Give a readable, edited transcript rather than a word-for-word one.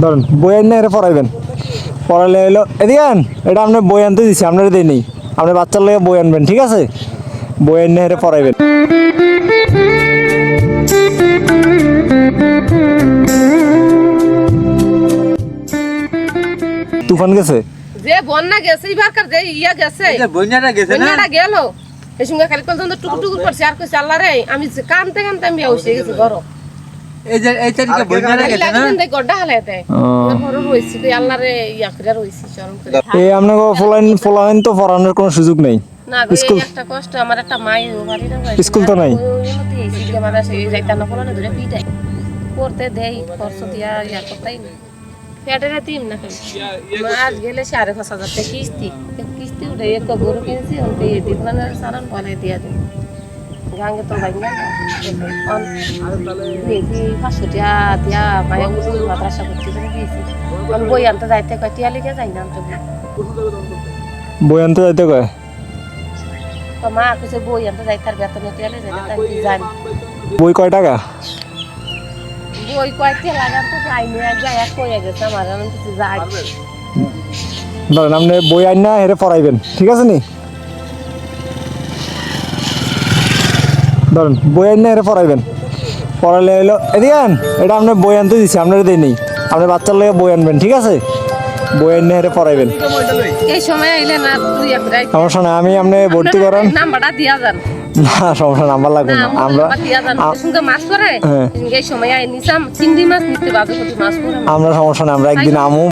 ধরেন বই আন না এর পড়াইবেন পড়ালে এলো এদিকে আন এটা আপনি বই আনতে দিছি আপনারা দেই নেই আপনি বাচ্চার লাগে বই আনবেন ঠিক আছে বই আন না এর পড়াইবেন তুফান গেছে যে বন্যা গেছে এবারকার যে ইয়া গেছে এই যে বন্যাটা গেছে না বন্যাটা গেল এই সঙ্গে খালি পর্যন্ত টুকুটুকুর করছে আর কইছে আল্লাহ রে আমি যে কানতে কানতে আমি বসে গেছি ঘর এই যে এই তারিখে বন্যাটা গেছে না লাগেন দেই গড্ডা হালাতে ঘর রইছি কই আল্লাহ রে ইয়া করে রইছি চরম করে এই আপনাকে ফলাইন তো পড়ানোর কোনো সুযোগ নেই না গো এই একটা কষ্ট আমার একটা মাই বাড়ি না স্কুল তো নাই মানে সেই যাইতা না ফলানে ধরে পিটাই করতে দেই খরচ দিয়া ইয়া করতেই না পেটের তিম না আজ গেলে 5,500 টাকা কিস্তি কিস্তি উঠে এক গরু কিনছি ওতে দিবানের সারান বানাই দিয়া দিই গাঙ্গে তো ভাই না অন দেখি 500 টাকা দিয়া পায়ে মাদ্রাসা করতে দিয়েছি অন বই আনতে যাইতে কয় টিয়া লিখে যাই না আনতে বই আনতে যাইতে কয় তো মা কইছে বই আনতে যাইতে আর বেতন টিয়া লিখে যাইতে তাই জানি বই কয় টাকা বই কয়তে লাগান তো যাইনি যায় এক কইয়া গেছে আমার আমি কিছু যাই ধরেন আপনি বই আন না এর পড়াইবেন ঠিক আছে নি ধরেন বই আন না এর পড়াইবেন পড়ালে এলো এদিকে আন এটা আপনি বই আনতে দিছি আপনারা দেই নেই আপনি বাচ্চার লাগে বই আনবেন ঠিক আছে বই আন না এর পড়াইবেন এই সময় আইলে না তুই একটা সমস্যা না আমি আপনি ভর্তি করান নাম্বারটা দিয়া যান না সমস্যা নাম্বার লাগবে না আমরা দিয়া যান সঙ্গে মাছ করে এই সময় আই নিসাম চিংড়ি মাছ নিতে বাজে মাছ করে আমরা সমস্যা না আমরা একদিন আমু